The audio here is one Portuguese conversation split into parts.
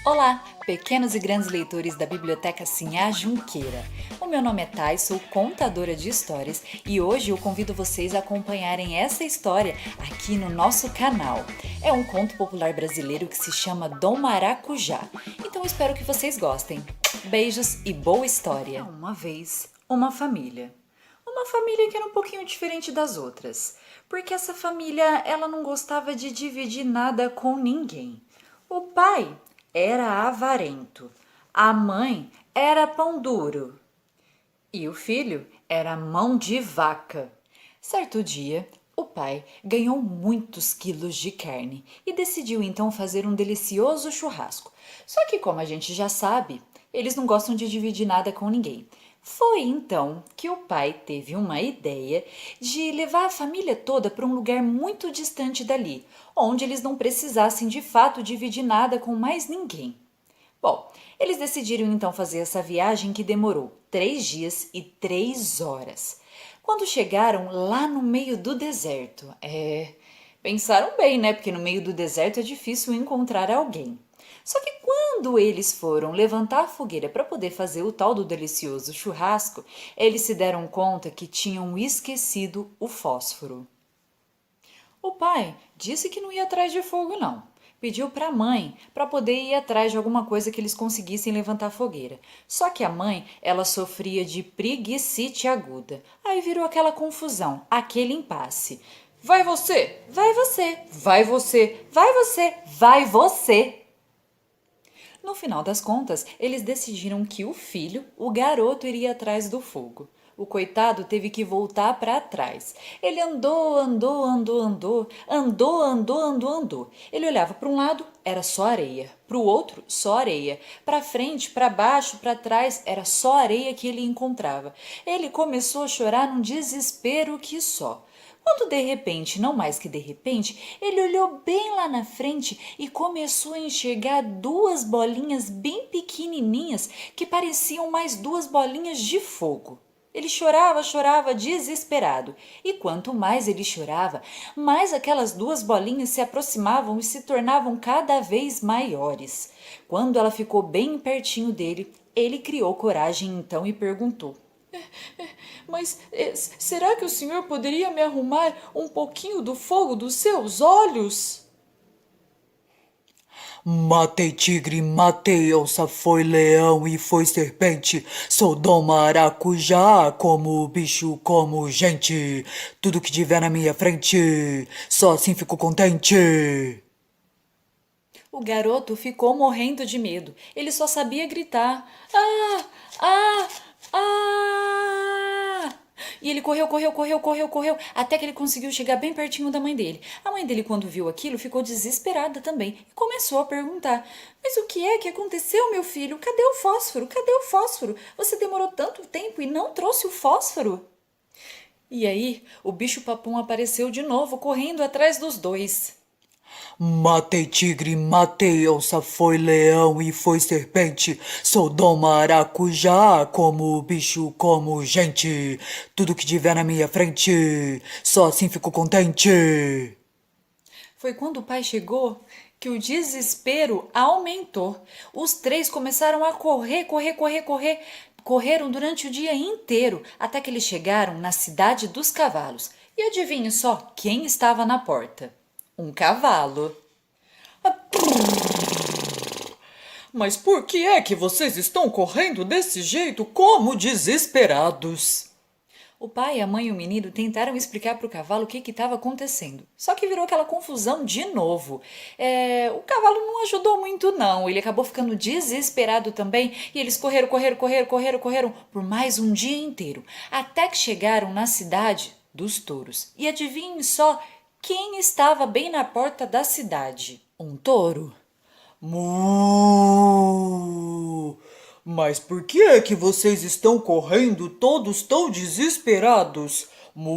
Olá, pequenos e grandes leitores da Biblioteca Sinhá Junqueira. O meu nome é Thay, sou contadora de histórias e hoje eu convido vocês a acompanharem essa história aqui no nosso canal. É um conto popular brasileiro que se chama Dom Maracujá, então espero que vocês gostem. Beijos e boa história! Uma vez, uma família. Uma família que era um pouquinho diferente das outras, porque essa família ela não gostava de dividir nada com ninguém. O pai era avarento, a mãe era pão duro e o filho era mão de vaca. Certo dia, o pai ganhou muitos quilos de carne e decidiu então fazer um delicioso churrasco. Só que, como a gente já sabe, eles não gostam de dividir nada com ninguém. Foi então que o pai teve uma ideia de levar a família toda para um lugar muito distante dali, onde eles não precisassem de fato dividir nada com mais ninguém. Bom, eles decidiram então fazer essa viagem que demorou 3 dias e 3 horas. Quando chegaram lá no meio do deserto, pensaram bem, né? Porque no meio do deserto é difícil encontrar alguém. Só que quando eles foram levantar a fogueira para poder fazer o tal do delicioso churrasco, eles se deram conta que tinham esquecido o fósforo. O pai disse que não ia atrás de fogo, não. Pediu para a mãe para poder ir atrás de alguma coisa que eles conseguissem levantar a fogueira. Só que a mãe, ela sofria de preguicite aguda. Aí virou aquela confusão, aquele impasse. Vai você, vai você, vai você, vai você, vai você. No final das contas, eles decidiram que o filho, o garoto, iria atrás do fogo. O coitado teve que voltar para trás. Ele andou. Ele olhava para um lado, era só areia. Para o outro, só areia. Para frente, para baixo, para trás, era só areia que ele encontrava. Ele começou a chorar num desespero que só. Quando de repente, não mais que de repente, ele olhou bem lá na frente e começou a enxergar duas bolinhas bem pequenininhas que pareciam mais duas bolinhas de fogo. Ele chorava, desesperado. E quanto mais ele chorava, mais aquelas duas bolinhas se aproximavam e se tornavam cada vez maiores. Quando ela ficou bem pertinho dele, ele criou coragem então e perguntou: Mas será que o senhor poderia me arrumar um pouquinho do fogo dos seus olhos? Matei tigre, matei onça, foi leão e foi serpente. Sou Dom Maracujá, como bicho, como gente. Tudo que tiver na minha frente, só assim fico contente. O garoto ficou morrendo de medo. Ele só sabia gritar: Ah! Ah! Ah! E ele correu, até que ele conseguiu chegar bem pertinho da mãe dele. A mãe dele, quando viu aquilo, ficou desesperada também e começou a perguntar: Mas o que é que aconteceu, meu filho? Cadê o fósforo? Cadê o fósforo? Você demorou tanto tempo e não trouxe o fósforo? E aí, o bicho-papum apareceu de novo, correndo atrás dos dois. Matei tigre, matei onça, foi leão e foi serpente. Sou Dom Maracujá, como bicho, como gente. Tudo que tiver na minha frente, só assim fico contente. Foi quando o pai chegou que o desespero aumentou. Os três começaram a correr. Correram durante o dia inteiro até que eles chegaram na cidade dos cavalos. E adivinhe só quem estava na porta? Um cavalo. Mas por que é que vocês estão correndo desse jeito como desesperados? O pai, a mãe e o menino tentaram explicar para o cavalo o que estava acontecendo. Só que virou aquela confusão de novo. O cavalo não ajudou muito, não. Ele acabou ficando desesperado também. E eles correram por mais um dia inteiro. Até que chegaram na cidade dos touros. E adivinhem só quem estava bem na porta da cidade? Um touro. Mu! Mas por que é que vocês estão correndo todos tão desesperados? Mu!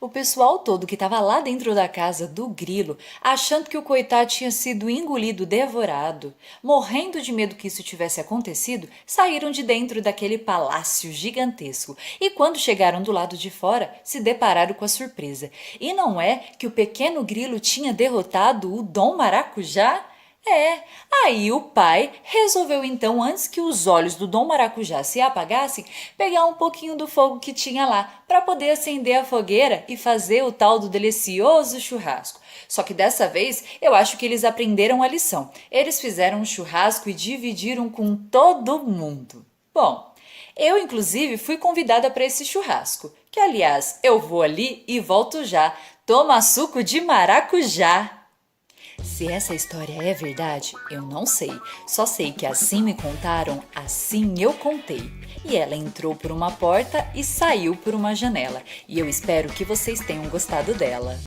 O pessoal todo que estava lá dentro da casa do grilo, achando que o coitado tinha sido engolido, devorado, morrendo de medo que isso tivesse acontecido, saíram de dentro daquele palácio gigantesco e, quando chegaram do lado de fora, se depararam com a surpresa. E não é que o pequeno grilo tinha derrotado o Dom Maracujá? Aí o pai resolveu então, antes que os olhos do Dom Maracujá se apagassem, pegar um pouquinho do fogo que tinha lá para poder acender a fogueira e fazer o tal do delicioso churrasco. Só que dessa vez eu acho que eles aprenderam a lição. Eles fizeram um churrasco e dividiram com todo mundo. Bom, eu inclusive fui convidada para esse churrasco, que aliás eu vou ali e volto já. Toma suco de maracujá! Se essa história é verdade, eu não sei. Só sei que assim me contaram, assim eu contei. E ela entrou por uma porta e saiu por uma janela. E eu espero que vocês tenham gostado dela.